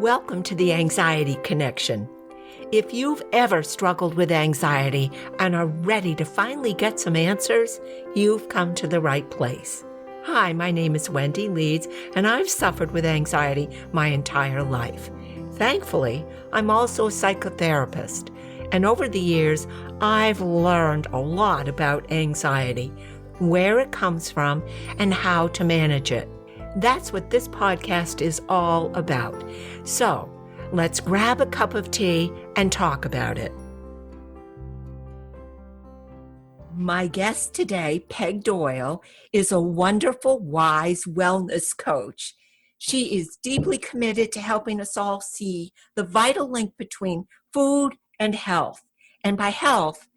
Welcome to the Anxiety Connection. If you've ever struggled with anxiety and are ready to finally get some answers, you've come to the right place. Hi, my name is Wendy Leeds, and I've suffered with anxiety my entire life. Thankfully, I'm also a psychotherapist, and over the years, I've learned a lot about anxiety, where it comes from, and how to manage it. That's what this podcast is all about. So, let's grab a cup of tea and talk about it. My guest today, Peg Doyle, is a wonderful, wise wellness coach. She is deeply committed to helping us all see the vital link between food and health. And by health,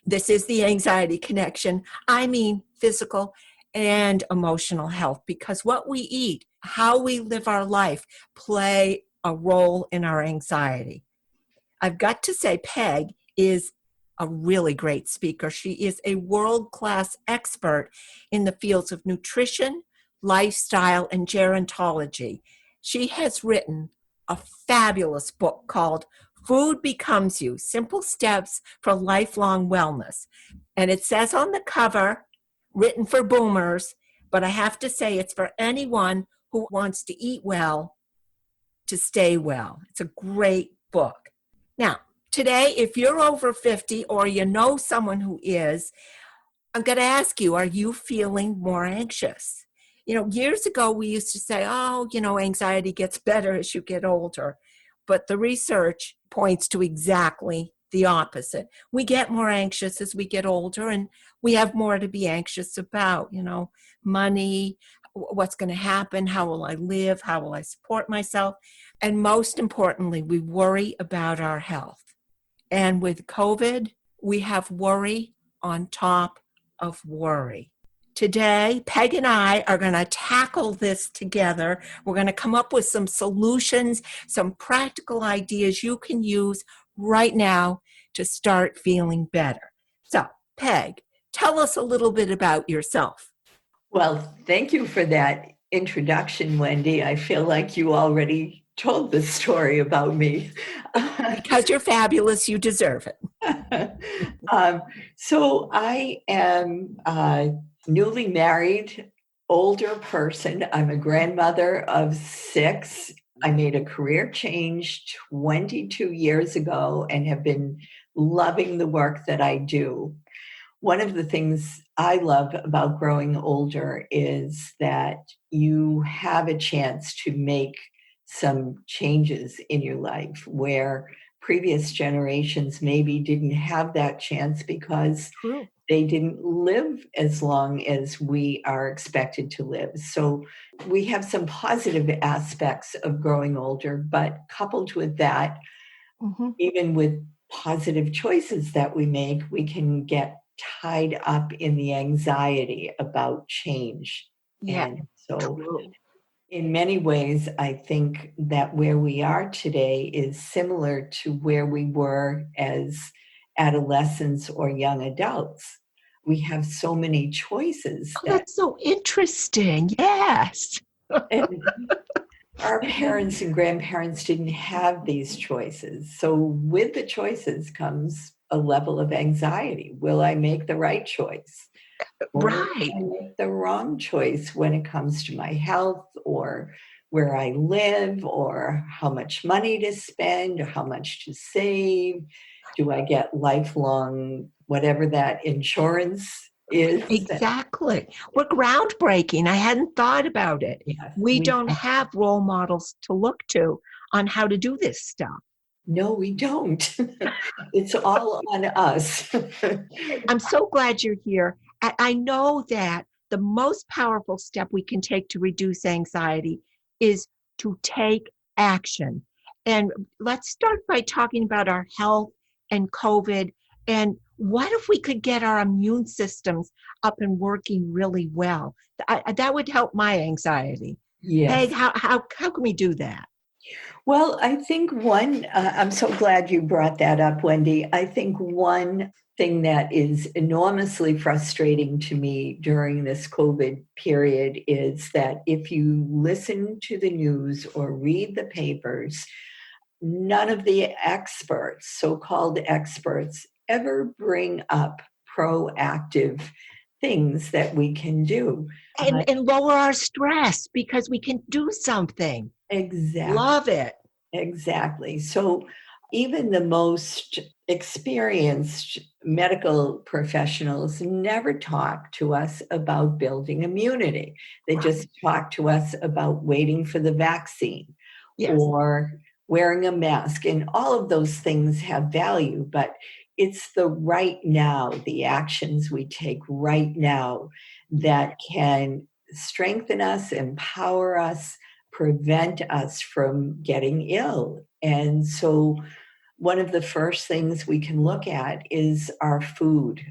this is the Anxiety Connection. I mean physical and emotional health, because what we eat, how we live our life, play a role in our anxiety. I've got to say, Peg is a really great speaker. She is a world-class expert in the fields of nutrition, lifestyle, and gerontology. She has written a fabulous book called Food Becomes You, Simple Steps for Lifelong Wellness. And it says on the cover, written for boomers, but I have to say it's for anyone who wants to eat well, to stay well. It's a great book. Now, today, if you're over 50 or you know someone who is, I'm going to ask you, are you feeling more anxious? Years ago, we used to say, anxiety gets better as you get older. But the research points to exactly the opposite. We get more anxious as we get older, and we have more to be anxious about, money, what's going to happen, how will I live, how will I support myself, and most importantly, we worry about our health. And with COVID, we have worry on top of worry. Today, Peg and I are going to tackle this together. We're going to come up with some solutions, some practical ideas you can use right now to start feeling better. So, Peg, tell us a little bit about yourself. Well, thank you for that introduction, Wendy. I feel like you already told the story about me. Because you're fabulous, you deserve it. So I am a newly married, older person. I'm a grandmother of 6. I made a career change 22 years ago and have been loving the work that I do. One of the things I love about growing older is that you have a chance to make some changes in your life where previous generations maybe didn't have that chance because they didn't live as long as we are expected to live. So we have some positive aspects of growing older, but coupled with that, even with positive choices that we make, we can get tied up in the anxiety about change. Yeah. And so in many ways, I think that where we are today is similar to where we were as adolescents or young adults. We have so many choices. That's so interesting. Yes. And our parents and grandparents didn't have these choices. So with the choices comes a level of anxiety. Will I make the right choice? Or right. will I make the wrong choice when it comes to my health or where I live or how much money to spend or how much to save? Do I get lifelong, whatever that insurance is? Exactly. We're groundbreaking. I hadn't thought about it. Yes, we don't have role models to look to on how to do this stuff. No, we don't. It's all on us. I'm so glad you're here. I know that the most powerful step we can take to reduce anxiety is to take action. And let's start by talking about our health and COVID. And what if we could get our immune systems up and working really well? That would help my anxiety. Yes. Peg, how can we do that? Well, I think I'm so glad you brought that up, Wendy. I think one thing that is enormously frustrating to me during this COVID period is that if you listen to the news or read the papers, none of the experts, so called experts, ever bring up proactive things that we can do. And lower our stress because we can do something. Exactly. Love it. Exactly. So even the most experienced medical professionals never talk to us about building immunity. They Right. just talk to us about waiting for the vaccine Yes. or wearing a mask. And all of those things have value, but it's the right now, the actions we take right now that can strengthen us, empower us, prevent us from getting ill. And so, one of the first things we can look at is our food.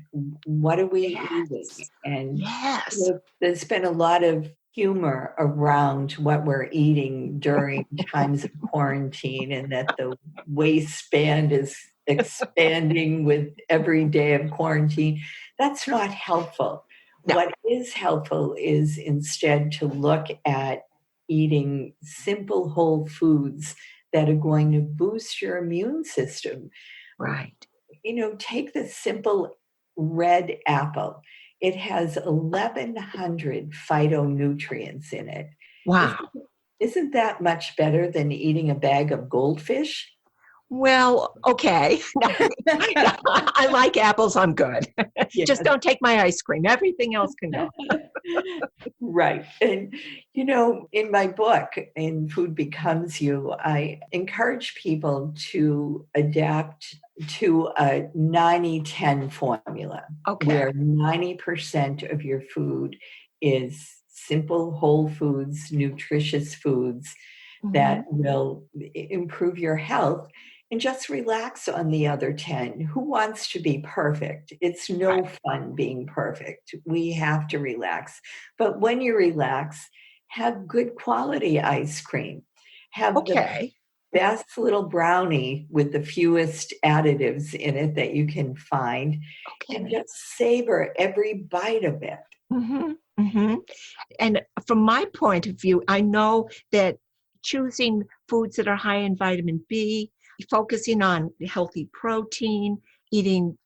What are we eating? Yes. And Yes. there's been a lot of humor around what we're eating during times of quarantine, and that the waistband is expanding with every day of quarantine. That's not helpful. No. What is helpful is instead to look at eating simple whole foods that are going to boost your immune system. Right. Take the simple red apple. It has 1,100 phytonutrients in it. Wow. Isn't, isn't that much better than eating a bag of goldfish? Well, okay. I like apples. I'm good. Just Yes. don't take my ice cream. Everything else can go. Right. And, in my book, In Food Becomes You, I encourage people to adapt to a 90-10 formula Okay. where 90% of your food is simple, whole foods, nutritious foods that Mhm. will improve your health, and just relax on the other 10. Who wants to be perfect? It's Right. no fun being perfect. We have to relax. But when you relax, have good quality ice cream. Have the Okay. best little brownie with the fewest additives in it that you can find, and Okay. just savor every bite of it. Hmm. Hmm. And from my point of view, I know that choosing foods that are high in vitamin B, focusing on healthy protein, eating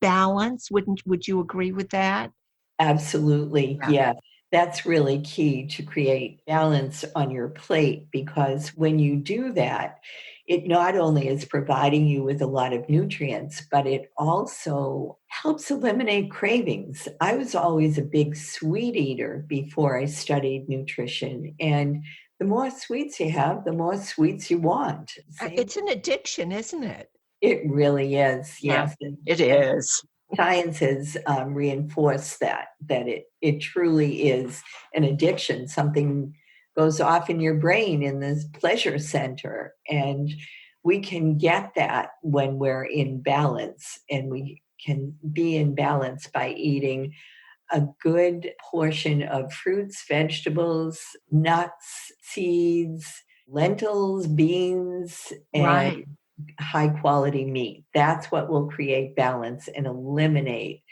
balance, would you agree with that? Absolutely, Yeah. yeah. That's really key to create balance on your plate, because when you do that, it not only is providing you with a lot of nutrients, but it also helps eliminate cravings. I was always a big sweet eater before I studied nutrition, and the more sweets you have, the more sweets you want. Same. It's an addiction, isn't it? It really is, Yeah, yes. it And is. science has reinforced that it truly is an addiction. Something goes off in your brain in this pleasure center, and we can get that when we're in balance, and we can be in balance by eating a good portion of fruits, vegetables, nuts, seeds, lentils, beans, and Right. high quality meat. That's what will create balance and eliminate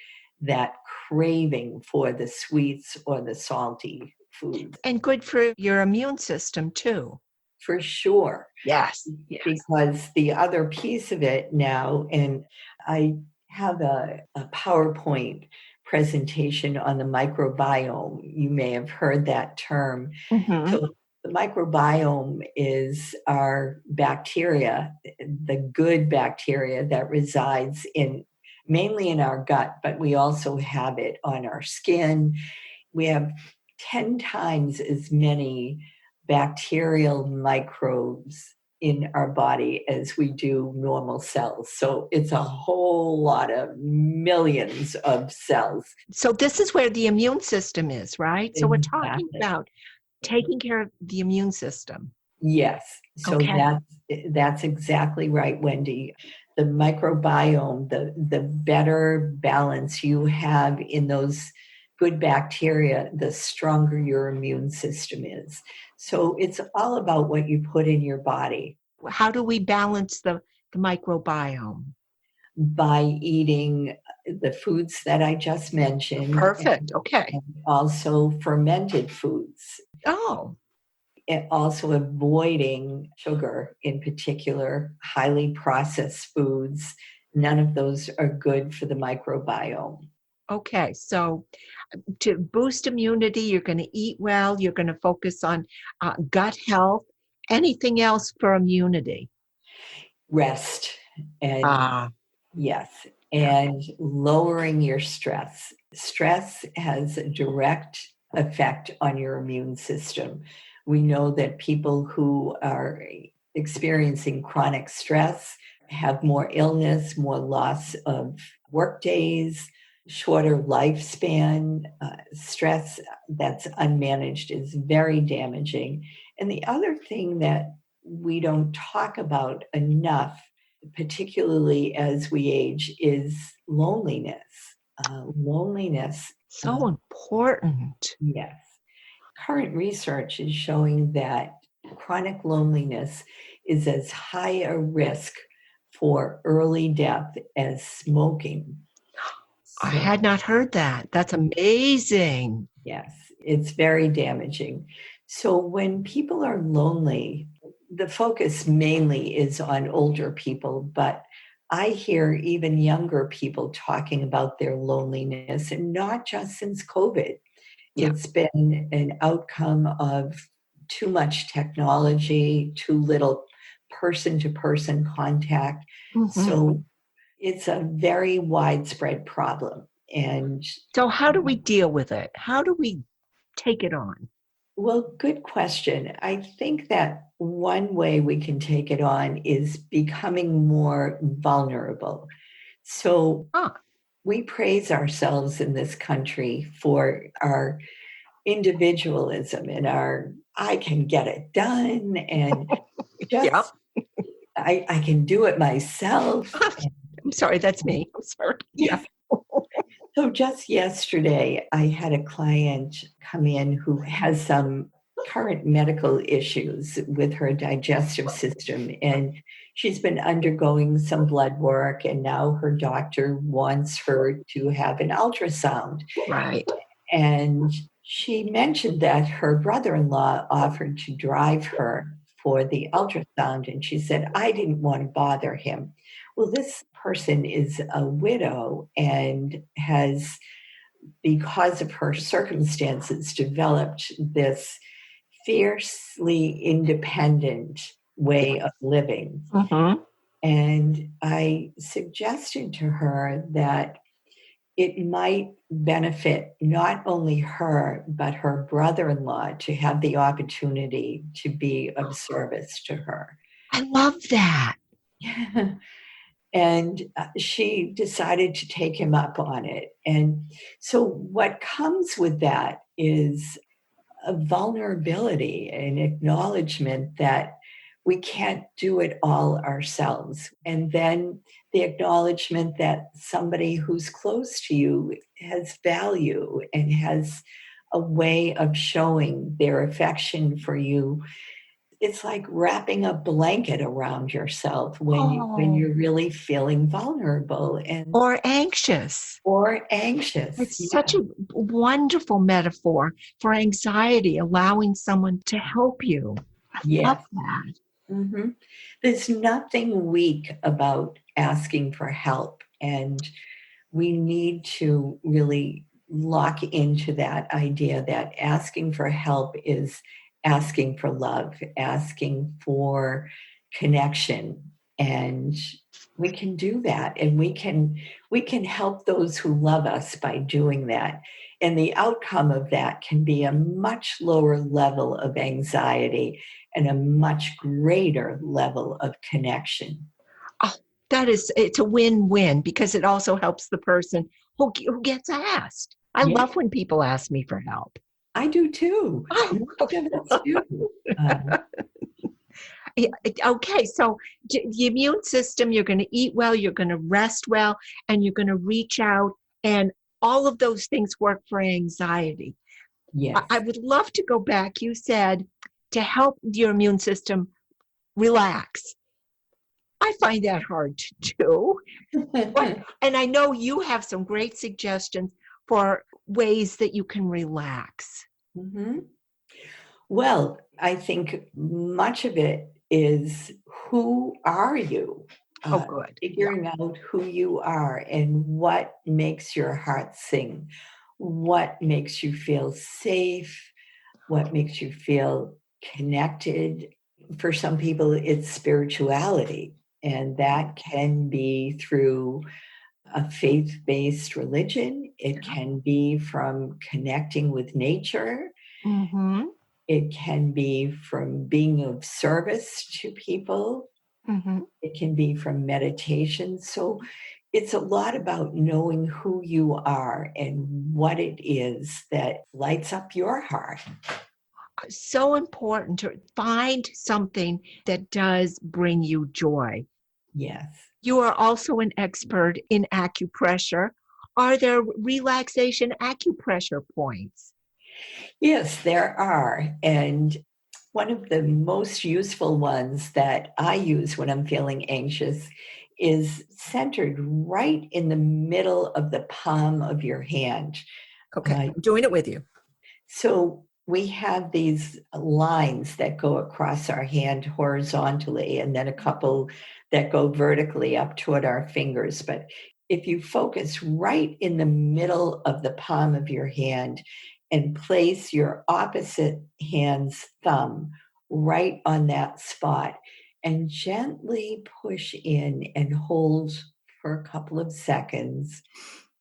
that craving for the sweets or the salty foods. And good for your immune system too. For sure. Yes. Yes. Because the other piece of it now, and I have a PowerPoint presentation on the microbiome. You may have heard that term. Hmm. So the microbiome is our bacteria, the good bacteria that resides in mainly in our gut, but we also have it on our skin. We have 10 times as many bacterial microbes in our body as we do normal cells. So it's a whole lot of millions of cells. So this is where the immune system is, right? So we're talking Exactly. about taking care of the immune system. Yes. So Okay. that's exactly right, Wendy. The microbiome, the better balance you have in those good bacteria, the stronger your immune system is. So it's all about what you put in your body How do we balance the microbiome? by eating the foods that I just mentioned, Perfect. Okay. and also fermented foods, Oh, and also avoiding sugar, in particular, highly processed foods. None of those are good for the microbiome. okay. So to boost immunity, you're going to eat well. You're going to focus on gut health. Anything else for immunity? Rest and Ah, yes, yeah. and lowering your stress. Stress has a direct effect on your immune system. We know that people who are experiencing chronic stress have more illness, more loss of work days, shorter lifespan. Stress that's unmanaged is very damaging. And the other thing that we don't talk about enough, particularly as we age, is loneliness. Loneliness, So important. yes. Current research is showing that chronic loneliness is as high a risk for early death as smoking. I So, had not heard that. That's amazing. yes, it's very damaging. So, when people are lonely, the focus mainly is on older people, but I hear even younger people talking about their loneliness, and not just since COVID. Yeah. It's been an outcome of too much technology, too little person to person contact. Mhm. So it's a very widespread problem. And So how do we deal with it? How do we take it on? well, good question. I think that one way we can take it on is becoming more vulnerable. So Ah, we praise ourselves in this country for our individualism and our I can get it done and yep. just I can do it myself. I'm sorry, that's me. I'm sorry. Yeah. So just yesterday, I had a client come in who has some current medical issues with her digestive system, and she's been undergoing some blood work, and now her doctor wants her to have an ultrasound. Right. And she mentioned that her brother-in-law offered to drive her for the ultrasound, and she said, I didn't want to bother him. Well, this person is a widow and has, because of her circumstances, developed this fiercely independent way of living. Mm-hmm. And I suggested to her that it might benefit not only her, but her brother in law to have the opportunity to be of service to her. I love that. And she decided to take him up on it. And so, what comes with that is a vulnerability, an acknowledgement that we can't do it all ourselves. And then the acknowledgement that somebody who's close to you has value and has a way of showing their affection for you. It's like wrapping a blanket around yourself when Oh, you're really feeling vulnerable and or anxious. or anxious. It's Yeah. such a wonderful metaphor for anxiety, allowing someone to help you. I love Yes. that. Mhm. There's nothing weak about asking for help, and we need to really lock into that idea that asking for help is asking for love, asking for connection, and we can do that, and we can help those who love us by doing that. And the outcome of that can be a much lower level of anxiety and a much greater level of connection. Oh, it's a win-win because it also helps the person who gets asked. I Yeah, love when people ask me for help. I do too. Oh, Most of us do. Um, yeah, okay, so the immune system, you're going to eat well, you're going to rest well, and you're going to reach out and all of those things work for anxiety. Yes. I would love to go back. You said to help your immune system relax. I find that hard to do. And I know you have some great suggestions for ways that you can relax. Mhm. Well, I think much of it is who are you? Oh, good. Yeah. Figuring out who you are and what makes your heart sing, what makes you feel safe, what makes you feel connected. For some people, it's spirituality, and that can be through a faith based religion, it can be from connecting with nature. Mm-hmm. It can be from being of service to people. Mm-hmm. It can be from meditation. So it's a lot about knowing who you are and what it is that lights up your heart. So important to find something that does bring you joy. Yes. You are also an expert in acupressure. Are there relaxation acupressure points? Yes, there are. And one of the most useful ones that I use when I'm feeling anxious is centered right in the middle of the palm of your hand. Okay, Uh, I'm doing it with you. So we have these lines that go across our hand horizontally, and then a couple that go vertically up toward our fingers. But if you focus right in the middle of the palm of your hand and place your opposite hand's thumb right on that spot and gently push in and hold for a couple of seconds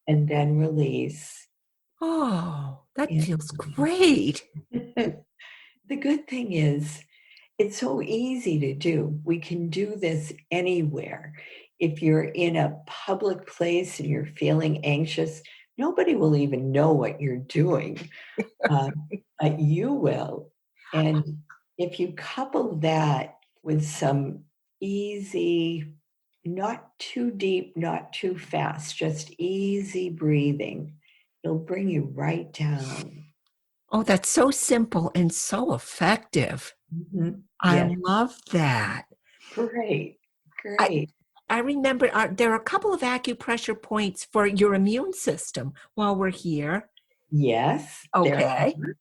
and then release. Oh, that feels And great. the good thing is, it's so easy to do. We can do this anywhere. If you're in a public place and you're feeling anxious, nobody will even know what you're doing. Uh, you will. And if you couple that with some easy, not too deep, not too fast, just easy breathing, it'll bring you right down. Oh, that's so simple and so effective. Mhm. I Yes. love that. Great. I, Great. I remember there are a couple of acupressure points for your immune system while we're here. Yes, there Okay. are.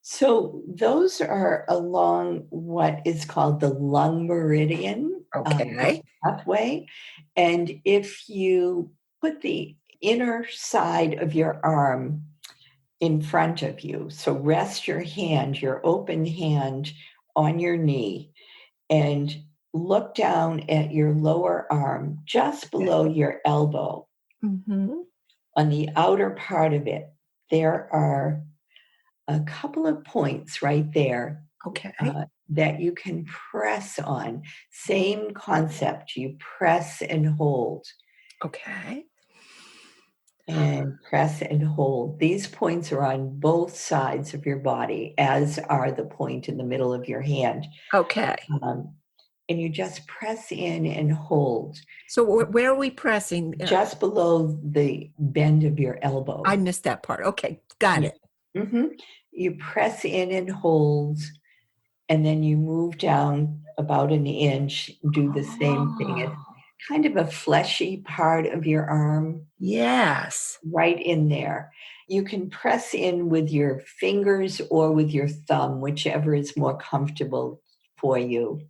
So those are along what is called the lung meridian, the Okay. pathway. And if you put the inner side of your arm in front of you, so rest your hand, your open hand on your knee, and look down at your lower arm just below your elbow. Mm-hmm. On the outer part of it, there are a couple of points right there Okay. that you can press on. Same concept. You press and hold Okay. and press and hold. These points are on both sides of your body, as are the point in the middle of your hand. Okay. Um, and you just press in and hold So where are we pressing? just below the bend of your elbow. I missed that part. Okay. Got Yeah. it. You press in and hold, and then you move down about an inch, do the same thing. It's Oh, kind of a fleshy part of your arm yes. right in there. You can press in with your fingers or with your thumb, whichever is more comfortable for you.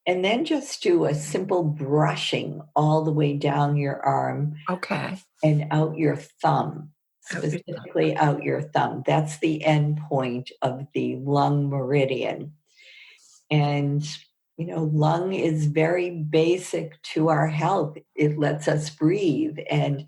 And then just do a simple brushing all the way down your arm Okay. and out your thumb, Out your thumb. specifically out your thumb. That's the end point of the lung meridian. And, lung is very basic to our health. It lets us breathe. And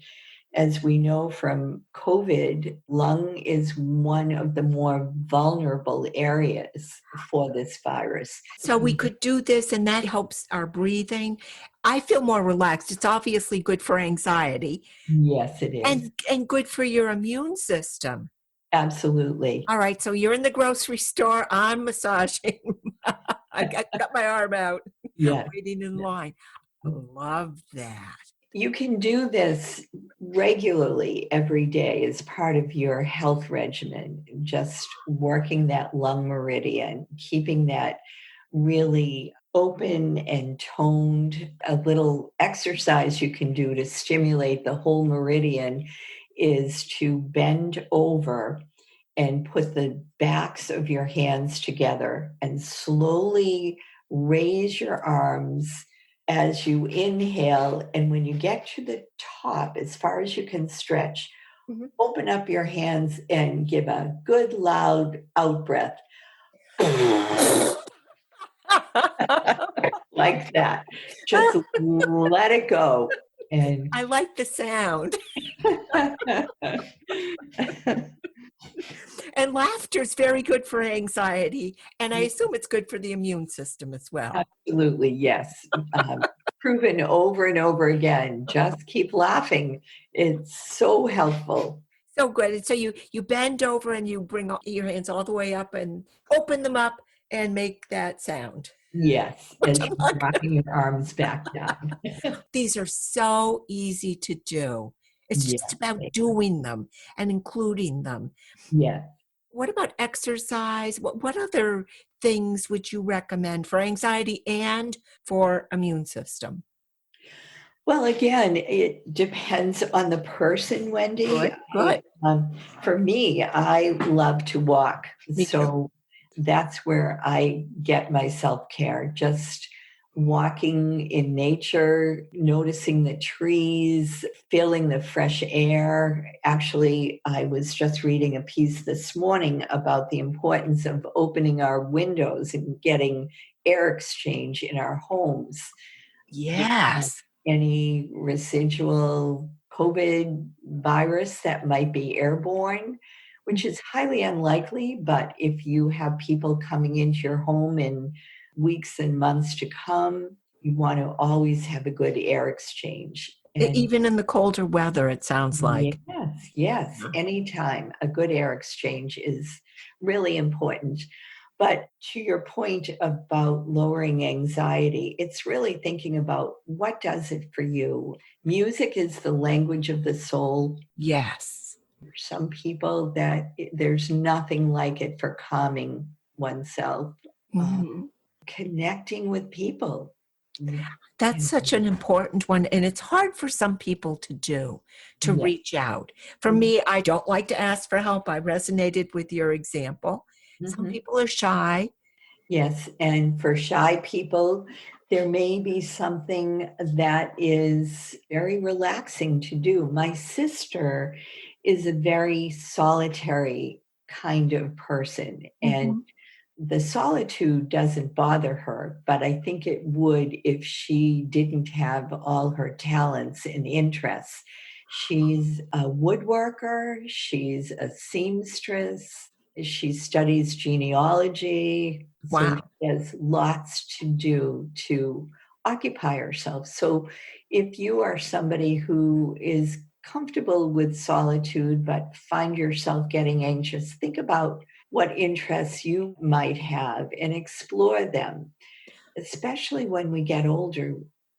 as we know from COVID, lung is one of the more vulnerable areas for this virus. So we could do this and that helps our breathing. I feel more relaxed. It's obviously good for anxiety Yes, it is. and good for your immune system. Absolutely. All right, so you're in the grocery store, I'm massaging. I got my arm out, Yes. waiting in line. I love that. You can do this regularly every day as part of your health regimen, just working that lung meridian, keeping that really open and toned. A little exercise you can do to stimulate the whole meridian is to bend over and put the backs of your hands together and slowly raise your arms as you inhale. And when you get to the top, as far as you can stretch, Mhm. open up your hands and give a good loud out breath like that. Just let it go. And I like the sound. And laughter is very good for anxiety. And I assume it's good for the immune system as well. absolutely, yes. Proven over and over again. Just keep laughing. It's so helpful. So good. And so you bend over and you bring your hands all the way up and open them up and make that sound. Yes, as you're dropping your arms back down. These are so easy to do. It's just Yes, about doing them and including them. yes. What about exercise? What other things would you recommend for anxiety and for immune system? Well, again, it depends on the person, Wendy. Good, good. For me, I love to walk. Me too. So that's where I get my self care, just walking in nature, noticing the trees, feeling the fresh air. Actually, I was just reading a piece this morning about the importance of opening our windows and getting air exchange in our homes, Yes. any residual COVID virus that might be airborne, which is highly unlikely. But if you have people coming into your home in weeks and months to come, you want to always have a good air exchange. And Even in the colder weather, it sounds like. yes, yes, anytime a good air exchange is really important. But to your point about lowering anxiety, it's really thinking about what does it for you. Music is the language of the soul. Yes. For some people, there's nothing like it for calming oneself, uh, Mhm. connecting with people. That's And such an important one. And it's hard for some people to do, to yes, reach out. For me, I don't like to ask for help. I resonated with your example. Some mhm. people are shy. Yes, and for shy people, there may be something that is very relaxing to do. My sister is a very solitary kind of person, and Mhm. the solitude doesn't bother her, but I think it would if she didn't have all her talents and interests. She's a woodworker, she's a seamstress, she studies genealogy, so Wow. she has lots to do to occupy herself. So if you are somebody who is comfortable with solitude but find yourself getting anxious, think about what interests you might have and explore them. Especially when we get older,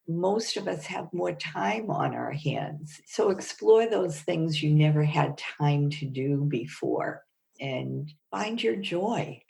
most of us have more time on our hands. So explore those things you never had time to do before and find your joy.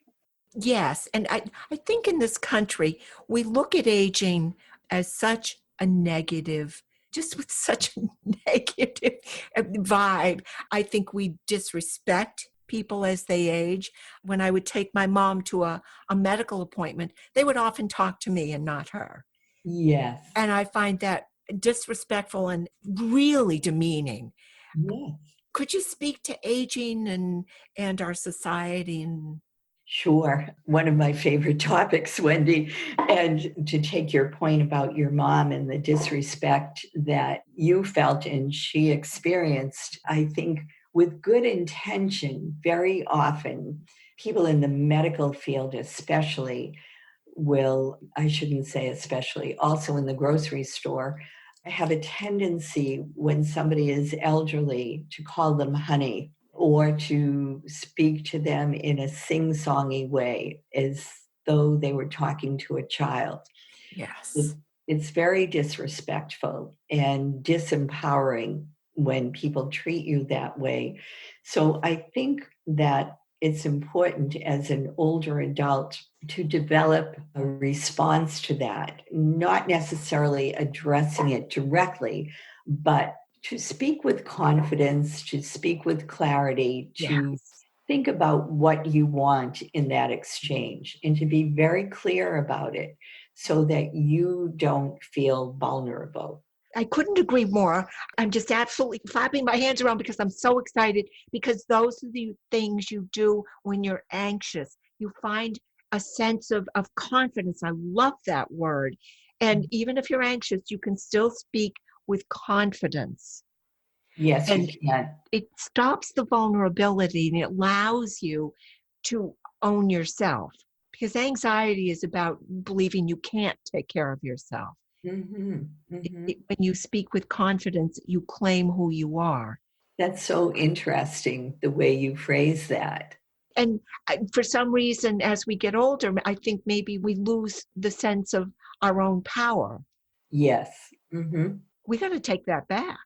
Yes. And I think in this country, we look at aging as such a negative, just with such a negative vibe. I think we disrespect people as they age. When I would take my mom to a medical appointment, they would often talk to me and not her. Yes. And I find that disrespectful and really demeaning. Yes. Could you speak to aging and our society and Sure. One of my favorite topics, Wendy. And to take your point about your mom and the disrespect that you felt and she experienced, I think with good intention, very often people in the medical field, especially, I shouldn't say especially, also in the grocery store, have a tendency when somebody is elderly to call them honey or to speak to them in a sing-songy way as though they were talking to a child. It, yes. it's very disrespectful and disempowering. when people treat you that way. So I think that it's important as an older adult to develop a response to that, not necessarily addressing it directly, but to speak with confidence, to speak with clarity, Yeah. to think about what you want in that exchange and to be very clear about it so that you don't feel vulnerable. I couldn't agree more. I'm just absolutely clapping my hands around because I'm so excited because those are the things you do when you're anxious. You find a sense of confidence. I love that word. And even if you're anxious, you can still speak with confidence. Yes, you And can. it stops the vulnerability and it allows you to own yourself because anxiety is about believing you can't take care of yourself. Mhm, mhm. When you speak with confidence, you claim who you are. That's so interesting the way you phrase that. And for some reason, as we get older, I think maybe we lose the sense of our own power. Yes. Mhm. We got to take that back.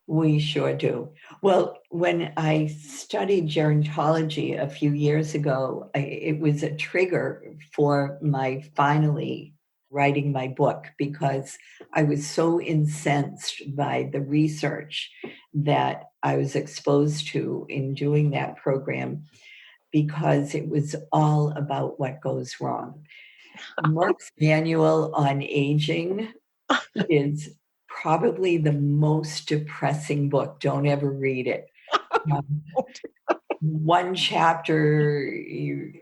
We sure do. Well, when I studied gerontology a few years ago, it was a trigger for my finally writing my book because I was so incensed by the research that I was exposed to in doing that program because it was all about what goes wrong. Merck's Manual on Aging is probably the most depressing book. Don't ever read it. Um, one chapter,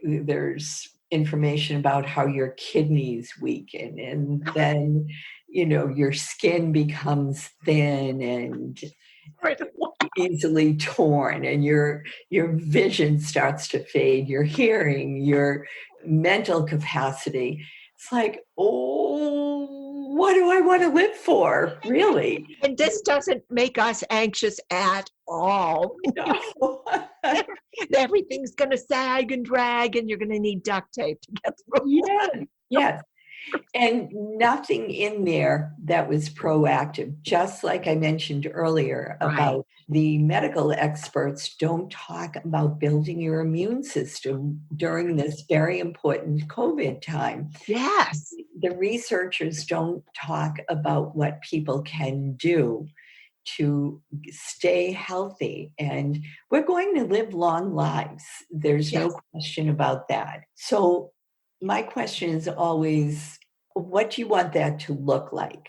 there's information about how your kidneys weaken, and then your skin becomes thin and easily torn, and your vision starts to fade, your hearing, your mental capacity. It's like, oh, what do I want to live for, really? And this doesn't make us anxious at all. No. Everything's going to sag and drag, and you're going to need duct tape to get through. Yes, yes. And nothing in there that was proactive, just like I mentioned earlier Right. about the medical experts don't talk about building your immune system during this very important COVID time. Yes. The researchers don't talk about what people can do to stay healthy. And we're going to live long lives. There's no Yes. question about that. So, my question is always, what do you want that to look like?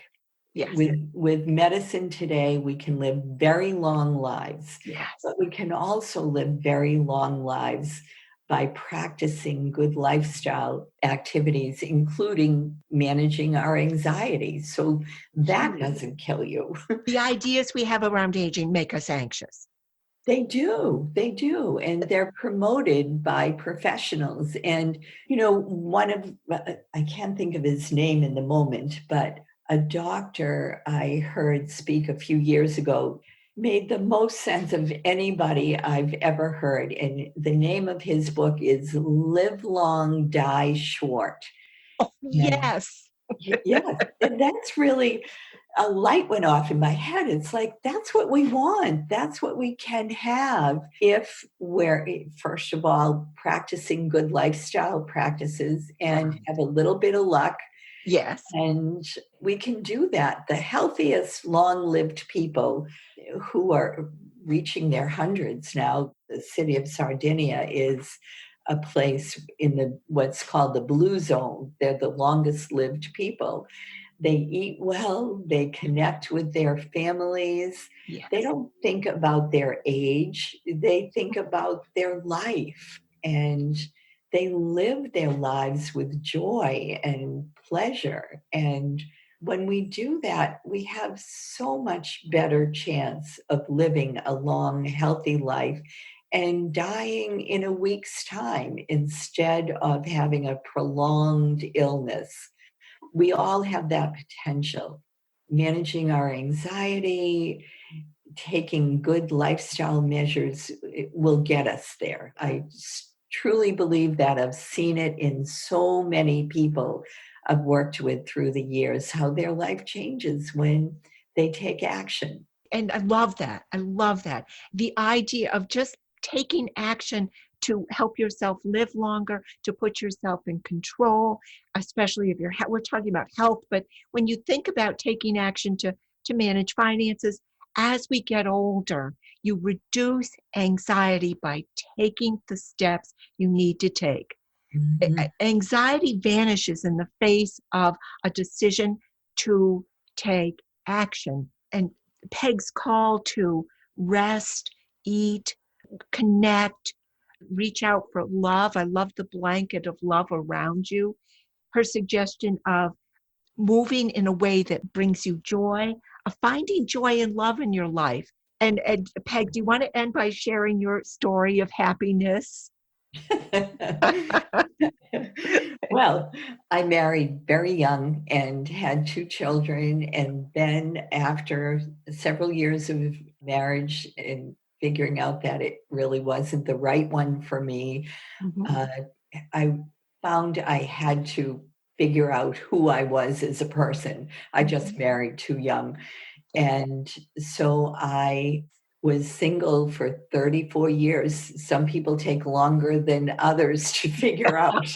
Yes. With medicine today, we can live very long lives, Yes. but we can also live very long lives by practicing good lifestyle activities, including managing our anxiety. So that doesn't kill you. The ideas we have around aging make us anxious. They do, and they're promoted by professionals. And, one of, I can't think of his name in the moment, but a doctor I heard speak a few years ago made the most sense of anybody I've ever heard. And the name of his book is Live Long, Die Short. Oh, And yes. yes, and that's really a light went off in my head. It's like, that's what we want. That's what we can have if we're, first of all, practicing good lifestyle practices and have a little bit of luck. Yes. And we can do that. The healthiest, long lived people who are reaching their hundreds now, the city of Sardinia is a place in the what's called the blue zone. They're the longest lived people. They eat well, they connect with their families. Yes. They don't think about their age, they think about their life, and they live their lives with joy and pleasure. And when we do that, we have so much better chance of living a long, healthy life and dying in a week's time instead of having a prolonged illness. We all have that potential. Managing our anxiety, taking good lifestyle measures, it will get us there. Truly believe that. I've seen it in so many people I've worked with through the years, how their life changes when they take action. And I love that. I love that. The idea of just taking action to help yourself live longer, to put yourself in control, especially if we're talking about health, but when you think about taking action to manage finances, as we get older, you reduce anxiety by taking the steps you need to take. Mhm. Anxiety vanishes in the face of a decision to take action. And Peg's call to rest, eat, connect, reach out for love. I love the blanket of love around you. Her suggestion of moving in a way that brings you joy, of finding joy and love in your life. And Peg, do you want to end by sharing your story of happiness? Well, I married very young and had two children. And then, after several years of marriage and figuring out that it really wasn't the right one for me, Mhm, uh, I found I had to figure out who I was as a person. I just mhm. married too young. Yeah. And so I was single for 34 years. Some people take longer than others to figure out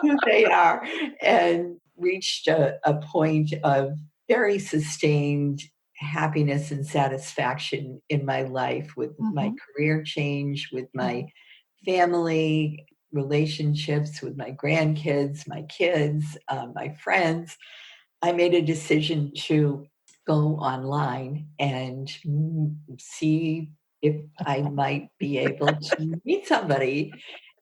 who they are, and reached a point of very sustained happiness and satisfaction in my life, with my Mhm, career change, with my mhm, family relationships, with my grandkids, my kids, my friends. I made a decision to go online and see if I might be able to meet somebody,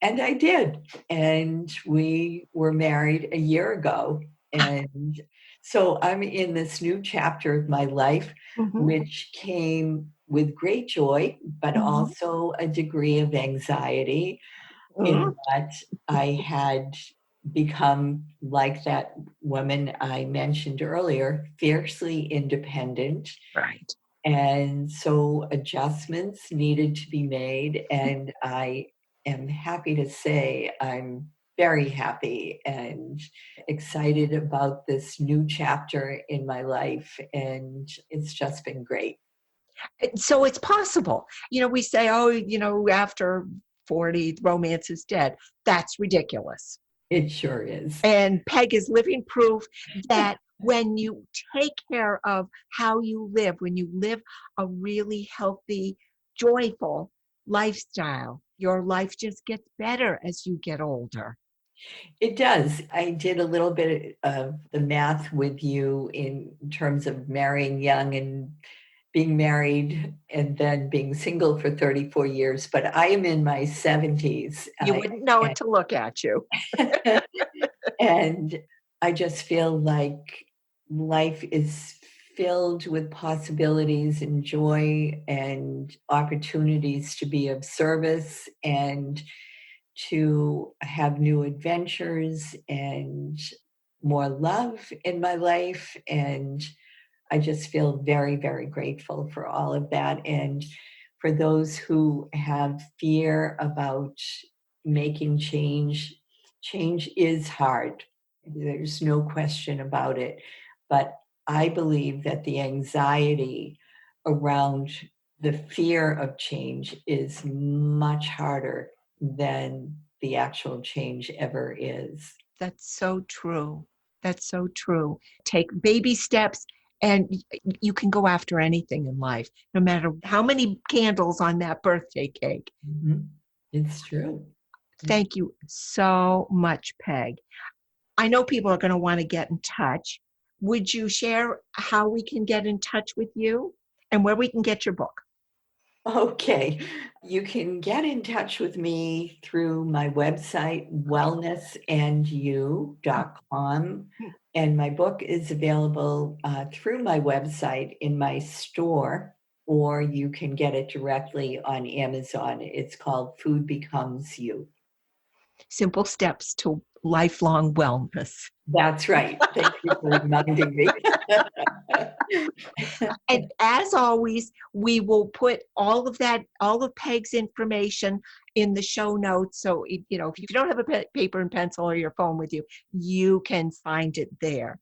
and I did, and we were married a year ago, and so I'm in this new chapter of my life, mhm, which came with great joy, but mhm, also a degree of anxiety, in mhm. that I had become like that woman I mentioned earlier, fiercely independent. Right. And so adjustments needed to be made. And I am happy to say I'm very happy and excited about this new chapter in my life. And it's just been great. So it's possible. We say, oh, after 40, romance is dead. That's ridiculous. It sure is. And Peg is living proof that when you take care of how you live, when you live a really healthy, joyful lifestyle, your life just gets better as you get older. It does. I did a little bit of the math with you in terms of marrying young and being married and then being single for 34 years, but I am in my 70s. You wouldn't know it to look at you. And I just feel like life is filled with possibilities and joy and opportunities to be of service and to have new adventures and more love in my life. And I just feel very, very grateful for all of that. And for those who have fear about making change, change is hard. There's no question about it. But I believe that the anxiety around the fear of change is much harder than the actual change ever is. That's so true. That's so true. Take baby steps and you can go after anything in life, no matter how many candles on that birthday cake. Mhm. It's true. Thank you so much, Peg. I know people are going to want to get in touch. Would you share how we can get in touch with you and where we can get your book? Okay. You can get in touch with me through my website, wellnessandyou.com. And my book is available through my website in my store, or you can get it directly on Amazon. It's called Food Becomes You. Simple steps to lifelong wellness. That's right. Thank you for reminding me. And as always, we will put all of that, all of Peg's information in the show notes. So, if you don't have a paper and pencil or your phone with you, you can find it there.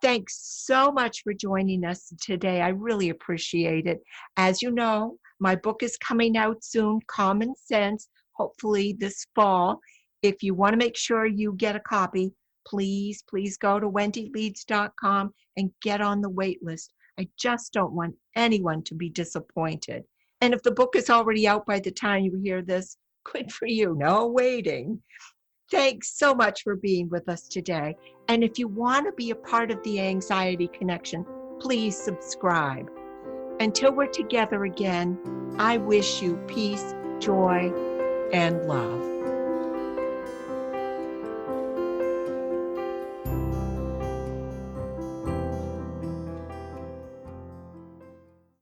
Thanks so much for joining us today. I really appreciate it. As you know, my book is coming out soon, Common Sense, hopefully this fall. If you want to make sure you get a copy, please go to wendyleeds.com and get on the wait list. I just don't want anyone to be disappointed. And if the book is already out by the time you hear this, good for you. No waiting. Thanks so much for being with us today. And if you want to be a part of the Anxiety Connection, please subscribe. Until we're together again, I wish you peace, joy, and love.